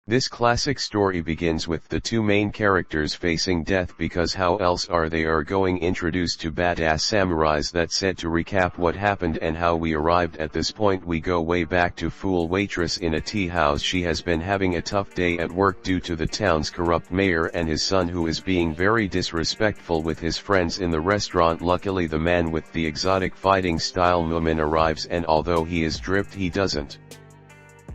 This classic story begins with the two main characters facing death, because how else are they going introduced to badass samurais. That said, to recap what happened and how we arrived at this point, we go way back to Fool Waitress in a tea house. She has been having a tough day at work due to the town's corrupt mayor and his son, who is being very disrespectful with his friends in the restaurant. Luckily, the man with the exotic fighting style Moomin arrives, and although he is dripped, he doesn't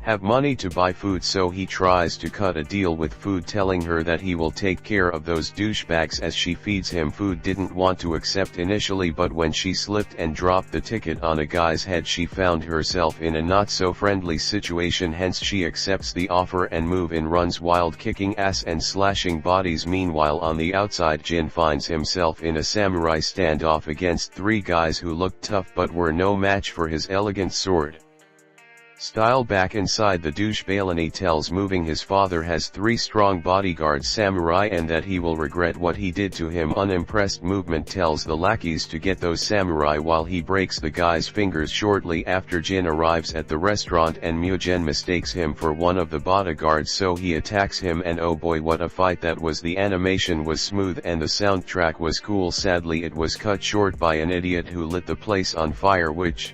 have money to buy food, so he tries to cut a deal with food, telling her that he will take care of those douchebags as she feeds him food. Didn't want to accept initially, but when she slipped and dropped the ticket on a guy's head, she found herself in a not so friendly situation, hence she accepts the offer and move in, runs wild, kicking ass and slashing bodies. Meanwhile, on the outside, Jin finds himself in a samurai standoff against three guys who looked tough but were no match for his elegant sword style. Back inside, the douche Bailani tells Moving his father has 3 strong bodyguards samurai and that he will regret what he did to him. Unimpressed, Movement tells the lackeys to get those samurai while he breaks the guy's fingers. Shortly after, Jin arrives at the restaurant and Mugen mistakes him for one of the bodyguards, so he attacks him, and oh boy, what a fight that was. The animation was smooth and the soundtrack was cool. Sadly, it was cut short by an idiot who lit the place on fire, which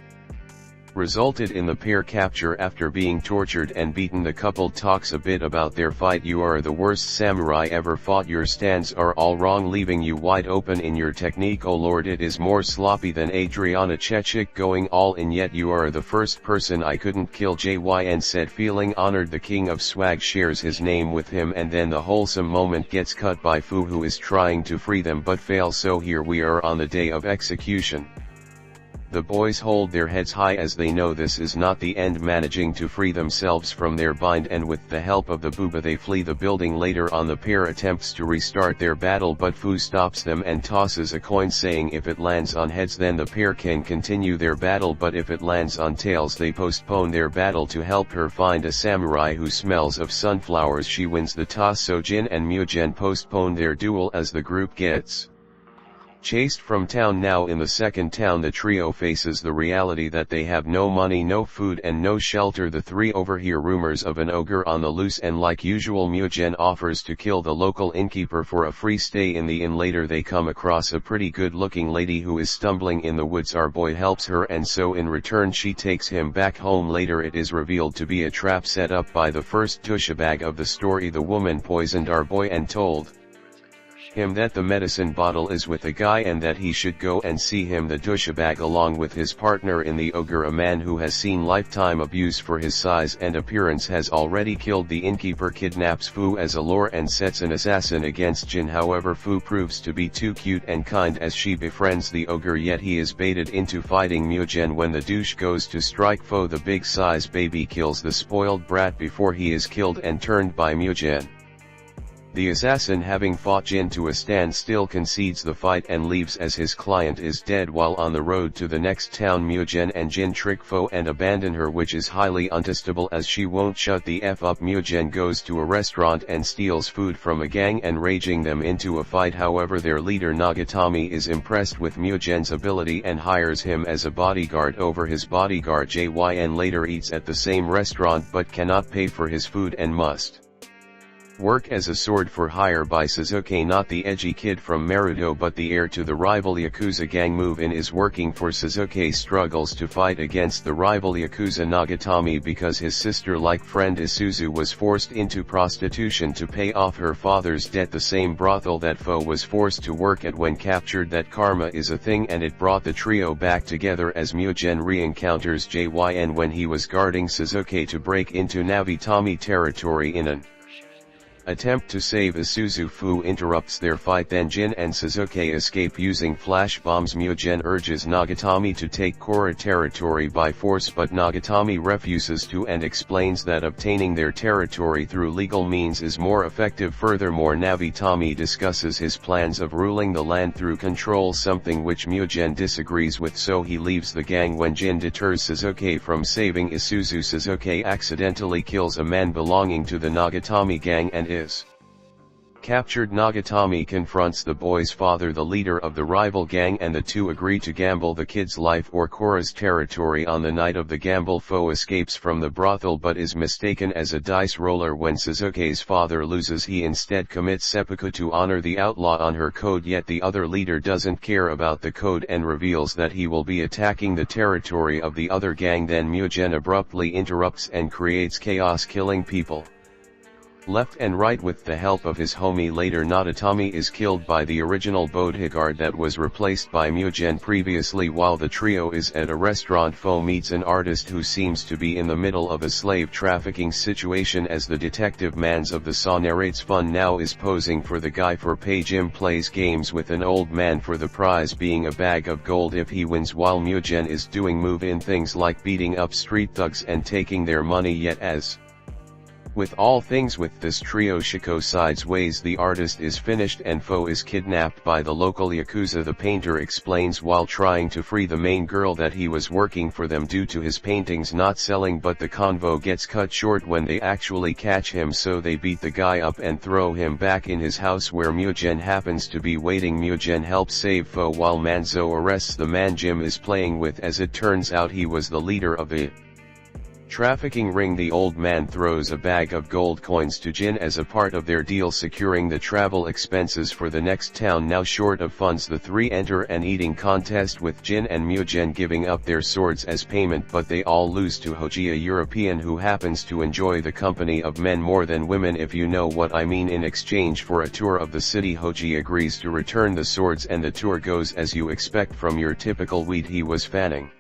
resulted in the pair capture after being tortured and beaten. The couple talks a bit about their fight. You are the worst samurai ever fought. Your stands are all wrong, leaving you wide open in your technique. Oh lord, it is more sloppy than Adriana Chechik going all in, yet you are the first person I couldn't kill. JYN said, feeling honored. The king of swag shares his name with him, and then the wholesome moment gets cut by Fu, who is trying to free them but fails. So here we are on the day of execution. The boys hold their heads high as they know this is not the end, managing to free themselves from their bind, and with the help of the booba they flee the building. Later on, the pair attempts to restart their battle, but Fu stops them and tosses a coin, saying if it lands on heads then the pair can continue their battle, but if it lands on tails they postpone their battle to help her find a samurai who smells of sunflowers. She wins the toss, so Jin and Mugen postpone their duel as the group gets chased from town. Now in the second town, the trio faces the reality that they have no money, no food and no shelter. The three overhear rumors of an ogre on the loose, and like usual Mugen offers to kill the local innkeeper for a free stay in the inn. Later they come across a pretty good looking lady who is stumbling in the woods. Our boy helps her, and so in return she takes him back home. Later it is revealed to be a trap set up by the first douchebag of the story. The woman poisoned our boy and told him that the medicine bottle is with the guy and that he should go and see him. The douchebag, along with his partner in the ogre, a man who has seen lifetime abuse for his size and appearance, has already killed the innkeeper, kidnaps Fu as a lure and sets an assassin against Jin. However, Fu proves to be too cute and kind as she befriends the ogre, yet he is baited into fighting Mugen. When the douche goes to strike foe, the big size baby kills the spoiled brat before he is killed and turned by Mugen. The assassin, having fought Jin to a standstill, concedes the fight and leaves as his client is dead. While on the road to the next town, Mugen and Jin trick Fo and abandon her, which is highly untestable as she won't shut the F up. Mugen goes to a restaurant and steals food from a gang, enraging them into a fight. However, their leader Nagatami is impressed with Mugen's ability and hires him as a bodyguard over his bodyguard JYN. Later eats at the same restaurant but cannot pay for his food and must work as a sword for hire by Suzuki, not the edgy kid from Marudo but the heir to the rival Yakuza gang. Move-in is working for Suzuki, struggles to fight against the rival Yakuza Nagatami because his sister-like friend Isuzu was forced into prostitution to pay off her father's debt, the same brothel that Fo was forced to work at when captured. That karma is a thing, and it brought the trio back together as Mugen re-encounters JYN when he was guarding Suzuki to break into Navitami territory in an attempt to save Isuzu. Fu interrupts their fight, then Jin and Suzuki escape using flash bombs. Mugen urges Nagatami to take Kora territory by force, but Nagatami refuses to and explains that obtaining their territory through legal means is more effective. Furthermore, Navitami discusses his plans of ruling the land through control, something which Mugen disagrees with, so he leaves the gang. When Jin deters Suzuki from saving Isuzu, Suzuki accidentally kills a man belonging to the Nagatami gang and is Captured Nagatami confronts the boy's father, the leader of the rival gang, and the two agree to gamble the kid's life or Korra's territory. On the night of the gamble, Fo escapes from the brothel but is mistaken as a dice roller. When Suzuki's father loses, he instead commits seppuku to honor the outlaw on her code, yet the other leader doesn't care about the code and reveals that he will be attacking the territory of the other gang. Then Mugen abruptly interrupts and creates chaos, killing people left and right with the help of his homie. Later, Nagatami is killed by the original bodyguard that was replaced by Mugen previously. While the trio is at a restaurant, Fo meets an artist who seems to be in the middle of a slave trafficking situation. As the detective Mans of the Saw narrates, Fun now is posing for the guy for pay. Jim plays games with an old man for the prize being a bag of gold if he wins, while Mugen is doing move-in things like beating up street thugs and taking their money. Yet as with all things with this trio, Shiko sideways. The artist is finished and Fo is kidnapped by the local Yakuza. The painter explains while trying to free the main girl that he was working for them due to his paintings not selling, but the convo gets cut short when they actually catch him, so they beat the guy up and throw him back in his house where Mugen happens to be waiting. Mugen helps save Fo while Manzo arrests the man Jim is playing with. As it turns out, he was the leader of the trafficking ring. The old man throws a bag of gold coins to Jin as a part of their deal, securing the travel expenses for the next town. Now short of funds, the three enter an eating contest with Jin and Mugen giving up their swords as payment, but they all lose to Hoji, a European who happens to enjoy the company of men more than women, if you know what I mean. In exchange for a tour of the city, Hoji agrees to return the swords and the tour goes as you expect from your typical weed. He was fanning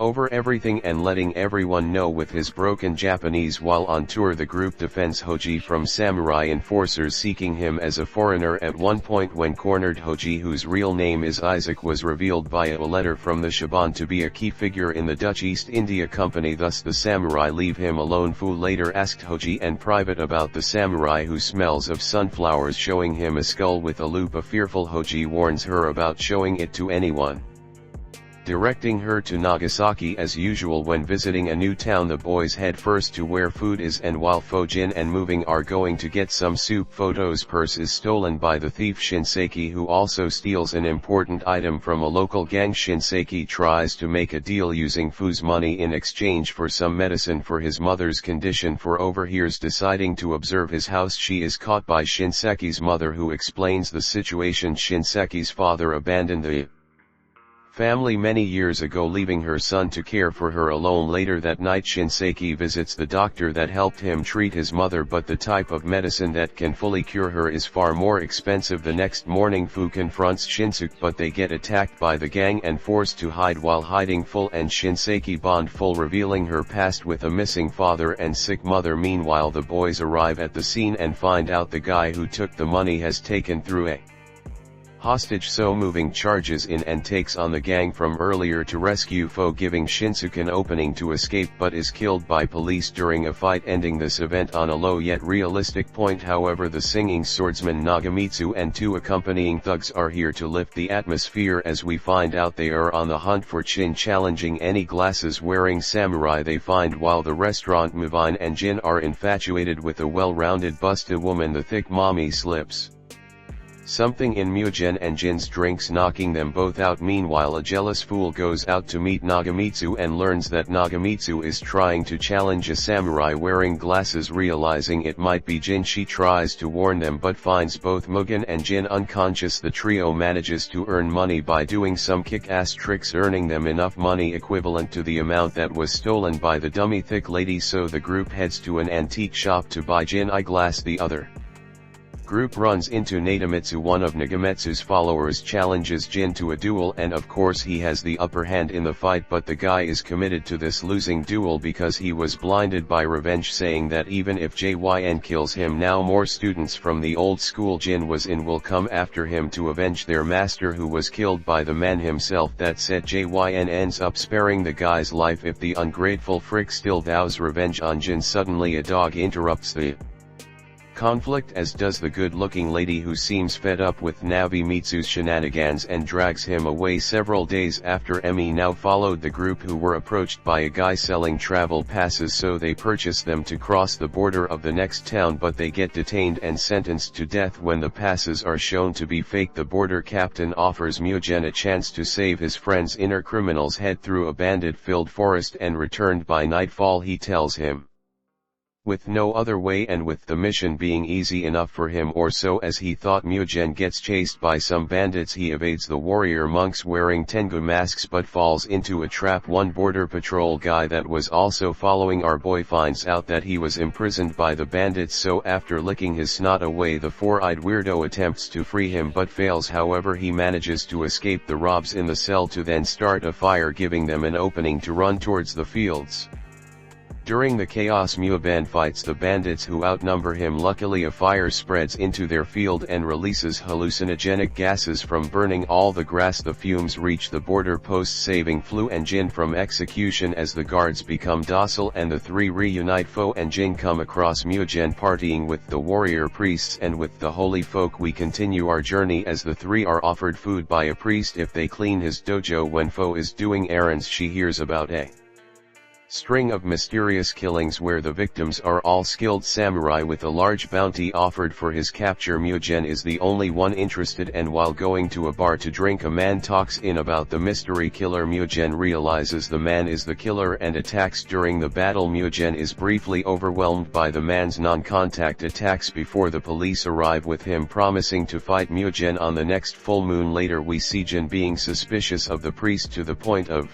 over everything and letting everyone know with his broken Japanese. While on tour, the group defends Hoji from samurai enforcers seeking him as a foreigner. At one point, when cornered, Hoji, whose real name is Isaac, was revealed via a letter from the Shaban to be a key figure in the Dutch East India Company, thus the samurai leave him alone. Fu later asked Hoji and Private about the samurai who smells of sunflowers, showing him a skull with a loop. A fearful Hoji warns her about showing it to anyone, directing her to Nagasaki. As usual, when visiting a new town, the boys head first to where food is, and while Fojin and Moving are going to get some soup, Photo's purse is stolen by the thief Shinseki, who also steals an important item from a local gang. Shinseki tries to make a deal using Fu's money in exchange for some medicine for his mother's condition. For overhears deciding to observe his house, she is caught by Shinseki's mother, who explains the situation. Shinseki's father abandoned the family many years ago, leaving her son to care for her alone. Later that night, Shinseki visits the doctor that helped him treat his mother, but the type of medicine that can fully cure her is far more expensive. The next morning, Fu confronts Shinsuke, but they get attacked by the gang and forced to hide. While hiding, Full and Shinseki bond, Full revealing her past with a missing father and sick mother. Meanwhile, the boys arrive at the scene and find out the guy who took the money has taken through a hostage, so Moving charges in and takes on the gang from earlier to rescue Fo, giving Shinsuke an opening to escape, but is killed by police during a fight, ending this event on a low yet realistic point. However, the singing swordsman Nagamitsu and two accompanying thugs are here to lift the atmosphere, as we find out they are on the hunt for Chin, challenging any glasses wearing samurai they find. While the restaurant Muvine and Jin are infatuated with a well-rounded busta woman, the thick mommy slips something in Mugen and Jin's drinks, knocking them both out. Meanwhile, a jealous fool goes out to meet Nagamitsu and learns that Nagamitsu is trying to challenge a samurai wearing glasses. Realizing it might be Jin, she tries to warn them but finds both Mugen and Jin unconscious. The trio manages to earn money by doing some kick-ass tricks, earning them enough money equivalent to the amount that was stolen by the dummy thick lady, so the group heads to an antique shop to buy Jin eyeglass. The other group runs into Natamitsu. One of Nagamitsu's followers challenges Jin to a duel, and of course he has the upper hand in the fight, but the guy is committed to this losing duel because he was blinded by revenge, saying that even if Jyn kills him now, more students from the old school Jin was in will come after him to avenge their master, who was killed by the man himself. That said, Jyn ends up sparing the guy's life if the ungrateful frick still vows revenge on Jin. Suddenly a dog interrupts the conflict, as does the good-looking lady who seems fed up with Nabimitsu's shenanigans and drags him away several days after. Emi now followed the group, who were approached by a guy selling travel passes, so they purchase them to cross the border of the next town, but they get detained and sentenced to death when the passes are shown to be fake. The border captain offers Mugen a chance to save his friends. Inner criminals head through a bandit-filled forest, and returned by nightfall. He tells him, with no other way, and with the mission being easy enough for him, or so as he thought. Mugen gets chased by some bandits. He evades the warrior monks wearing Tengu masks, but falls into a trap. One border patrol guy that was also following our boy finds out that he was imprisoned by the bandits, so after licking his snot away, the four-eyed weirdo attempts to free him but fails. However, he manages to escape the robs in the cell to then start a fire, giving them an opening to run towards the fields. During the chaos, Mugen fights the bandits, who outnumber him. Luckily, a fire spreads into their field and releases hallucinogenic gases from burning all the grass. The fumes reach the border post, saving Flu and Jin from execution as the guards become docile and the three reunite. Fo and Jin come across Mugen partying with the warrior priests and with the holy folk. We continue our journey as the three are offered food by a priest if they clean his dojo. When Fo is doing errands, she hears about a string of mysterious killings where the victims are all skilled samurai with a large bounty offered for his capture. Mugen is the only one interested, and while going to a bar to drink, a man talks in about the mystery killer. Mugen realizes the man is the killer and attacks. During the battle, Mugen is briefly overwhelmed by the man's non-contact attacks before the police arrive, with him promising to fight Mugen on the next full moon. Later we see Jin being suspicious of the priest to the point of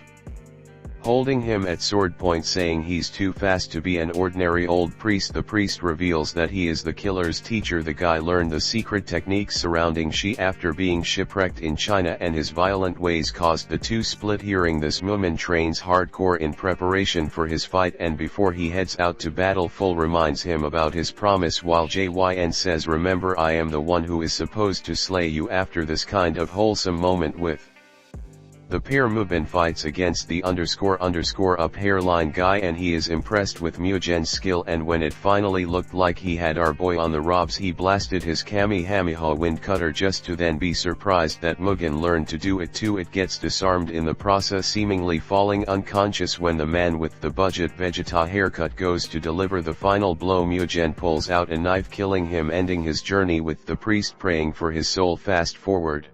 holding him at sword point, saying he's too fast to be an ordinary old priest. The priest reveals that he is the killer's teacher. The guy learned the secret techniques surrounding Shi after being shipwrecked in China, and his violent ways caused the two split. Hearing this, Mugen trains hardcore in preparation for his fight, and before he heads out to battle, Full reminds him about his promise, while Jyn says, "Remember, I am the one who is supposed to slay you." After this kind of wholesome moment with the pair, Mugen fights against the __up hairline guy, and he is impressed with Mugen's skill, and when it finally looked like he had our boy on the robs, he blasted his Kamehameha wind cutter just to then be surprised that Mugen learned to do it too. It gets disarmed in the process, seemingly falling unconscious when the man with the budget Vegeta haircut goes to deliver the final blow. Mugen pulls out a knife, killing him, ending his journey with the priest praying for his soul. Fast forward,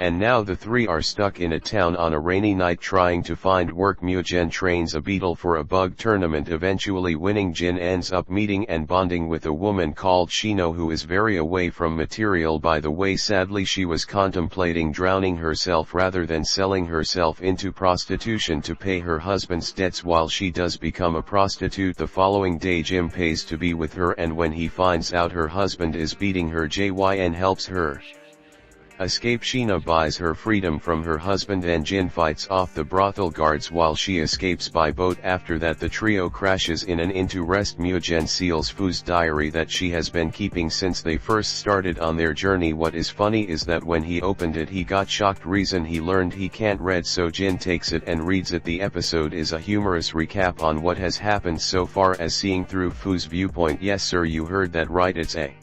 and now the three are stuck in a town on a rainy night trying to find work. Mugen trains a beetle for a bug tournament, eventually winning. Jin ends up meeting and bonding with a woman called Shino, who is very away from material. By the way, sadly she was contemplating drowning herself rather than selling herself into prostitution to pay her husband's debts. While she does become a prostitute the following day, Jim pays to be with her, and when he finds out her husband is beating her, Jyn helps her escape. Sheena buys her freedom from her husband, and Jin fights off the brothel guards while she escapes by boat. After that, the trio crashes in an inn to rest. Mugen seals Fu's diary that she has been keeping since they first started on their journey. What is funny is that when he opened it he got shocked. Reason, he learned he can't read, so Jin takes it and reads it. The episode is a humorous recap on what has happened so far, as seeing through Fu's viewpoint. Yes sir, you heard that right, it's a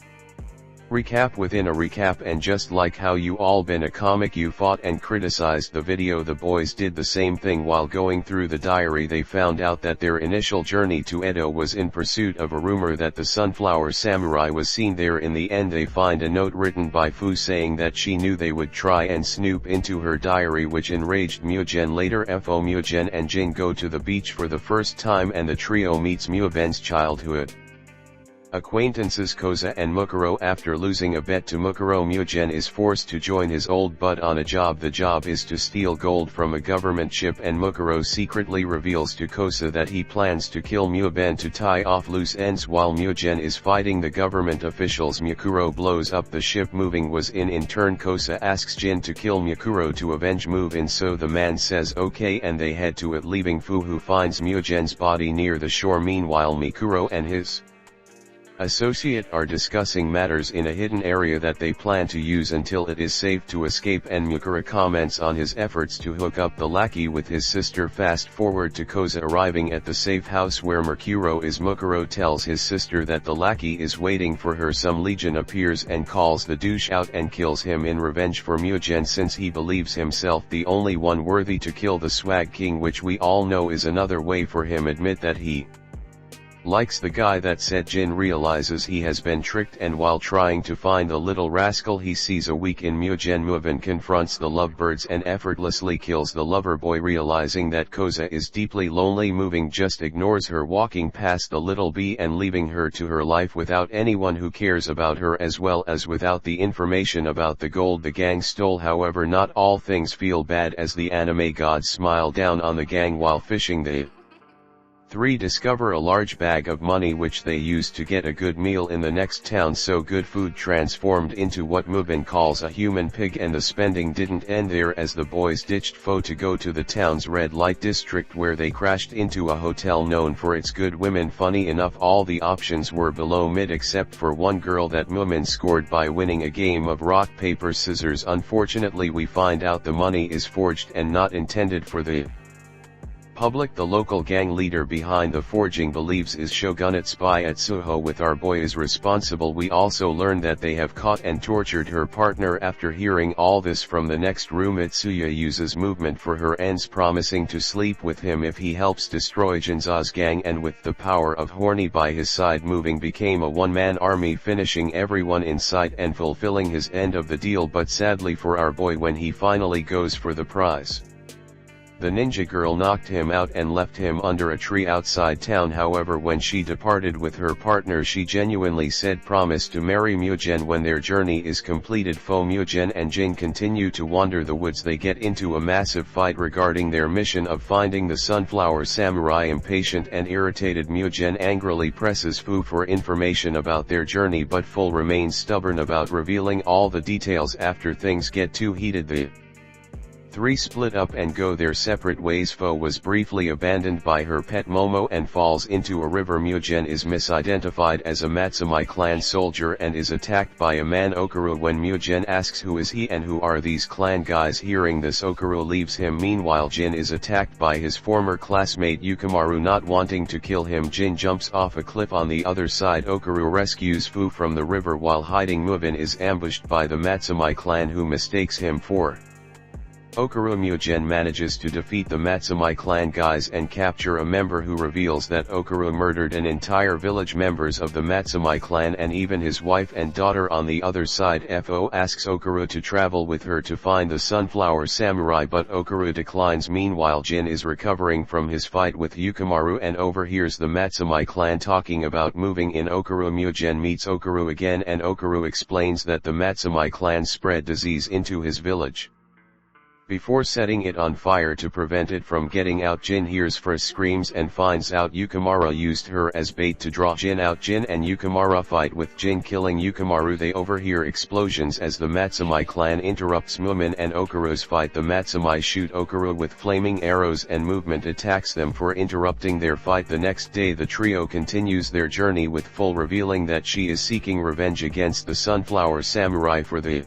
recap within a recap, and just like how you all been a comic, you fought and criticized the video, the boys did the same thing. While going through the diary, they found out that their initial journey to Edo was in pursuit of a rumor that the Sunflower Samurai was seen there. In the end, they find a note written by Fu saying that she knew they would try and snoop into her diary, which enraged Mugen. Later, Fo, Mugen and Jin go to the beach for the first time, and the trio meets Mugen's childhood acquaintances Koza and Mukuro. After losing a bet to Mukuro, Mugen is forced to join his old bud on a job. The job is to steal gold from a government ship, and Mukuro secretly reveals to Koza that he plans to kill Mugen to tie off loose ends. While Mugen is fighting the government officials, Mukuro blows up the ship Moving was in. In turn, Koza asks Jin to kill Mukuro to avenge Move-in, so the man says okay, and they head to it, leaving Fu, who finds Mugen's body near the shore. Meanwhile, Mikuro and his associate are discussing matters in a hidden area that they plan to use until it is safe to escape, and Mukuro comments on his efforts to hook up the lackey with his sister. Fast forward to Koza arriving at the safe house where Mukuro is. Mukuro tells his sister that the lackey is waiting for her. Some legion appears and calls the douche out and kills him in revenge for Mugen, since he believes himself the only one worthy to kill the Swag King, which we all know is another way for him admit that he likes the guy that said. Jin realizes he has been tricked, and while trying to find the little rascal he sees a weak in Mugen, Mugen confronts the lovebirds and effortlessly kills the lover boy. Realizing that Koza is deeply lonely, Moving just ignores her, walking past the little bee and leaving her to her life without anyone who cares about her, as well as without the information about the gold the gang stole. However, not all things feel bad, as the anime gods smile down on the gang while fishing. They three discover a large bag of money which they use to get a good meal in the next town. So good food transformed into what Mubin calls a human pig, and the spending didn't end there, as the boys ditched Fo to go to the town's red light district, where they crashed into a hotel known for its good women. Funny enough, all the options were below mid except for one girl that Mumin scored by winning a game of rock paper scissors. Unfortunately, we find out the money is forged and not intended for the public. The local gang leader behind the forging believes is Shogunate spy Atsuho, with our boy is responsible. We also learn that they have caught and tortured her partner. After hearing all this from the next room, Itsuya uses movement for her ends, promising to sleep with him if he helps destroy Jinza's gang, and with the power of Horny by his side, Moving became a one-man army, finishing everyone in sight and fulfilling his end of the deal. But sadly for our boy, when he finally goes for the prize, the ninja girl knocked him out and left him under a tree outside town. However, when she departed with her partner, she genuinely said promise to marry Mugen when their journey is completed. Fo, Mugen and Jin continue to wander the woods. They get into a massive fight regarding their mission of finding the Sunflower Samurai. Impatient and irritated, Mugen angrily presses Fu for information about their journey, but Fu remains stubborn about revealing all the details. After things get too heated, the three split up and go their separate ways. Fo was briefly abandoned by her pet Momo and falls into a river. Mugen is misidentified as a Matsumai clan soldier and is attacked by a man, Okuru. When Mugen asks who is he and who are these clan guys, hearing this, Okuru leaves him. Meanwhile, Jin is attacked by his former classmate Yukimaru. Not wanting to kill him, Jin jumps off a cliff on the other side. Okuru rescues Fu from the river. While hiding, Mugen is ambushed by the Matsumai clan, who mistakes him for Okuru. Mugen manages to defeat the Matsumai clan guys and capture a member, who reveals that Okuru murdered an entire village, members of the Matsumai clan, and even his wife and daughter. On the other side, Fo asks Okuru to travel with her to find the Sunflower Samurai, but Okuru declines. Meanwhile, Jin is recovering from his fight with Yukimaru and overhears the Matsumai clan talking about moving in. Mugen meets Okuru again, and Okuru explains that the Matsumai clan spread disease into his village before setting it on fire to prevent it from getting out. Jin hears first screams and finds out Yukimaru used her as bait to draw Jin out. Jin and Yukimaru fight, with Jin killing Yukimaru. They overhear explosions as the Matsumai clan interrupts Mumin and Okuru's fight. The Matsumai shoot Okuru with flaming arrows, and Movement attacks them for interrupting their fight. The next day, the trio continues their journey, with Full revealing that she is seeking revenge against the Sunflower Samurai for the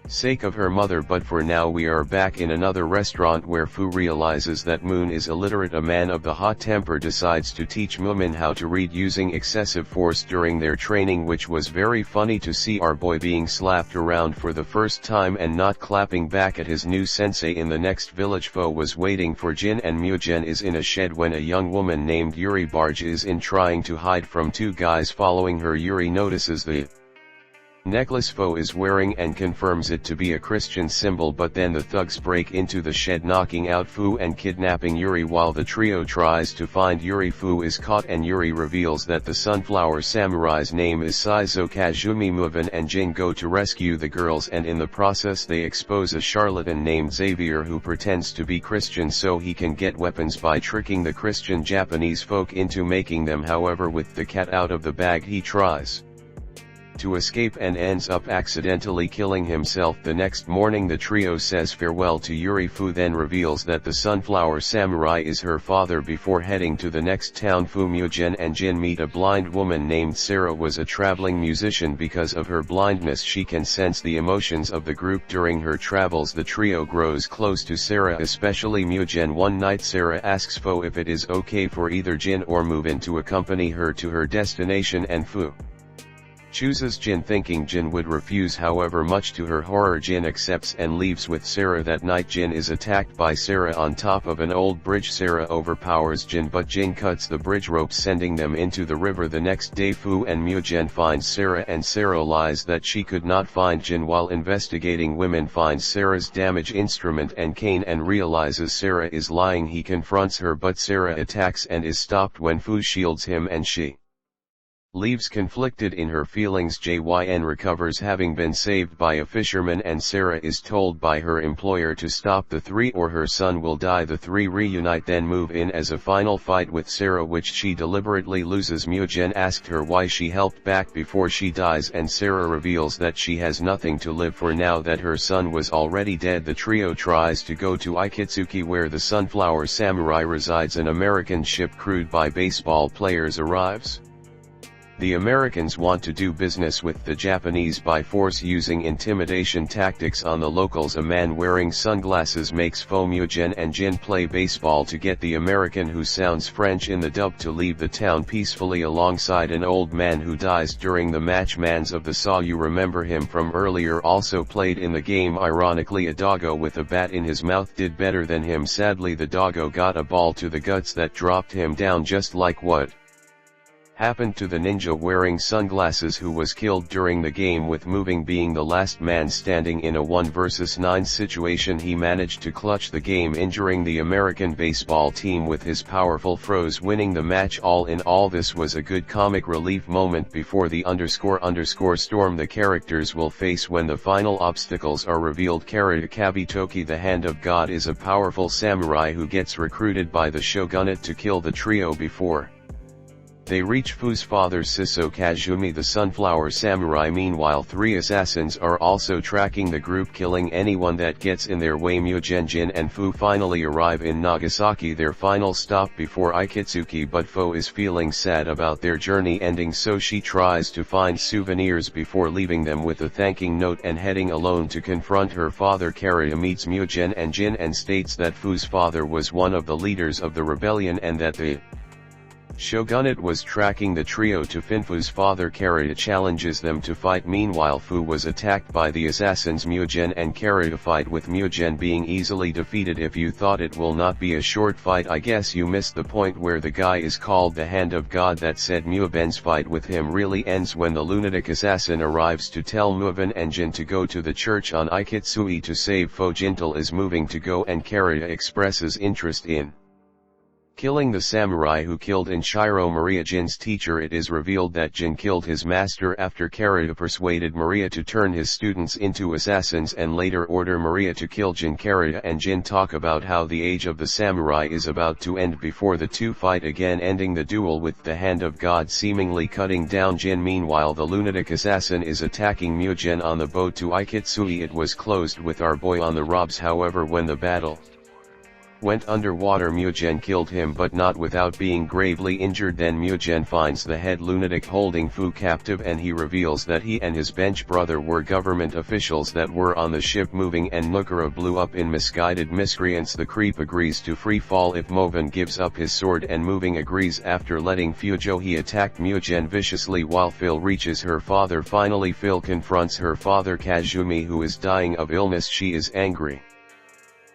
sake of her mother. But for now, we are back in another restaurant where Fu realizes that Moon is illiterate. A man of the hot temper decides to teach Mumin how to read using excessive force during their training, which was very funny to see our boy being slapped around for the first time and not clapping back at his new sensei. In the next village, Fo was waiting for Jin, and Mugen is in a shed when a young woman named Yuri barges in, trying to hide from two guys following her. Yuri notices the necklace Fo is wearing and confirms it to be a Christian symbol, but then the thugs break into the shed, knocking out Fu and kidnapping Yuri. While the trio tries to find Yuri, Fu is caught, and Yuri reveals that the Sunflower Samurai's name is Saizo Kazumi. Muven and Jin go to rescue the girls, and in the process they expose a charlatan named Xavier who pretends to be Christian so he can get weapons by tricking the Christian Japanese folk into making them. However, with the cat out of the bag, he tries to escape and ends up accidentally killing himself. The next morning the trio says farewell to Yuri. Fu then reveals that the Sunflower Samurai is her father. Before heading to the next town, Fu, Mugen and Jin meet a blind woman named Sarah. Was a traveling musician. Because of her blindness she can sense the emotions of the group during her travels. The trio grows close to Sarah, especially Mugen. One night Sarah asks Fu if it is okay for either Jin or Mugen to accompany her to her destination, and Fu chooses Jin, thinking Jin would refuse. However, much to her horror, Jin accepts and leaves with Sarah. That night Jin is attacked by Sarah on top of an old bridge. Sarah overpowers Jin, but Jin cuts the bridge ropes, sending them into the river. The next day Fu and Mugen find Sarah, and Sarah lies that she could not find Jin. While investigating, women finds Sarah's damage instrument and cane and realizes Sarah is lying. He confronts her, but Sarah attacks and is stopped when Fu shields him, and she leaves conflicted in her feelings. Jyn recovers, having been saved by a fisherman, and Sarah is told by her employer to stop the three or her son will die. The three reunite, then move in as a final fight with Sarah, which she deliberately loses. Mugen asked her why she helped back before she dies, and Sarah reveals that she has nothing to live for now that her son was already dead. The trio tries to go to Ikitsuki, where the Sunflower Samurai resides. An American ship crewed by baseball players arrives. The Americans want to do business with the Japanese by force, using intimidation tactics on the locals. A man wearing sunglasses makes Fu, Mugen and Jin play baseball to get the American, who sounds French in the dub, to leave the town peacefully alongside an old man who dies during the match. Mans of the Saw, you remember him from earlier, also played in the game. Ironically, a doggo with a bat in his mouth did better than him. Sadly, the doggo got a ball to the guts that dropped him down, just like what happened to the ninja wearing sunglasses who was killed during the game, with Moving being the last man standing in a 1 versus 9 situation. He managed to clutch the game, injuring the American baseball team with his powerful throws, winning the match. All in all, this was a good comic relief moment before the __ storm the characters will face when the final obstacles are revealed. Karada Kabitoki, the Hand of God, is a powerful samurai who gets recruited by the shogunate to kill the trio before they reach Fu's father Siso Kazumi, the Sunflower Samurai. Meanwhile, 3 assassins are also tracking the group, killing anyone that gets in their way. Mugen, Jin and Fu finally arrive in Nagasaki, their final stop before Ikitsuki, but Fu is feeling sad about their journey ending, so she tries to find souvenirs before leaving them with a thanking note and heading alone to confront her father. Karada meets Mugen and Jin and states that Fu's father was one of the leaders of the rebellion and that the shogunate was tracking the trio to Finfu's father. Karada challenges them to fight. Meanwhile, Fu was attacked by the assassins. Mugen and Karada fight, with Mugen being easily defeated. If you thought it will not be a short fight, I guess you missed the point where the guy is called the Hand of God. That said, Mugen's fight with him really ends when the lunatic assassin arrives to tell Mugen and Jin to go to the church on Ikitsui to save Fu. Jintel is moving to go, and Karada expresses interest in killing the samurai who killed Inshiro Maria, Jin's teacher. It is revealed that Jin killed his master after Karada persuaded Maria to turn his students into assassins and later order Maria to kill Jin. Karada and Jin talk about how the age of the samurai is about to end before the two fight again, ending the duel with the Hand of God seemingly cutting down Jin. Meanwhile, the lunatic assassin is attacking Mugen on the boat to Ikitsui. It was closed with our boy on the robs. However, when the battle went underwater, Mugen killed him, but not without being gravely injured. Then Mugen finds the head lunatic holding Fu captive, and he reveals that he and his bench brother were government officials that were on the ship Moving, and Nukara blew up in misguided miscreants. The creep agrees to free fall if Moven gives up his sword, and Moving agrees. After letting Fujo, he attacked Mugen viciously while Phil reaches her father. Finally, Phil confronts her father Kazumi, who is dying of illness. She is angry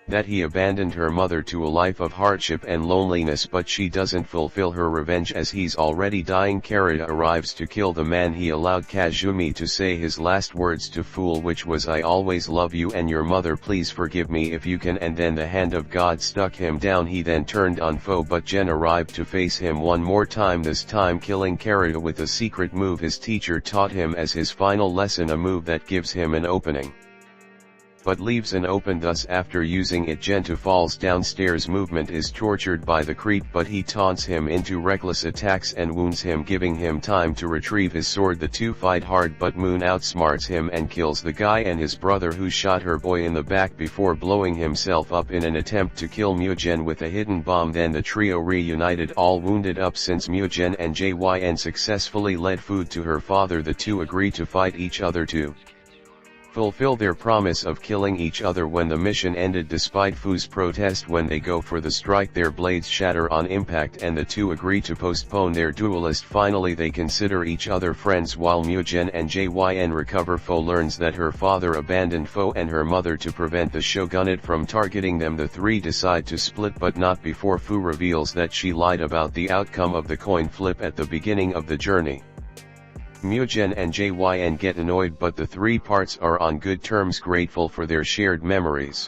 that he abandoned her mother to a life of hardship and loneliness, but she doesn't fulfill her revenge as he's already dying. Karada arrives to kill the man. He allowed Kazumi to say his last words to Fool, which was, "I always love you and your mother, please forgive me if you can," and then the Hand of God struck him down. He then turned on Foe, but Jen arrived to face him one more time, this time killing Karada with a secret move his teacher taught him as his final lesson, a move that gives him an opening but leaves an open, thus after using it Gento falls downstairs. Movement is tortured by the creep, but he taunts him into reckless attacks and wounds him, giving him time to retrieve his sword. The two fight hard, but Moon outsmarts him and kills the guy and his brother who shot her boy in the back before blowing himself up in an attempt to kill Mugen with a hidden bomb. Then the trio reunited, all wounded up since Mugen and JYN successfully led food to her father. The two agree to fight each other to fulfill their promise of killing each other. When the mission ended despite Fu's protest, when they go for the strike their blades shatter on impact and the two agree to postpone their duelist. Finally they consider each other friends while Mugen and JYN recover. Fu learns that her father abandoned Fu and her mother to prevent the shogunate from targeting them. The three decide to split, but not before Fu reveals that she lied about the outcome of the coin flip at the beginning of the journey. Mugen and JYN get annoyed, but the three parts are on good terms, grateful for their shared memories.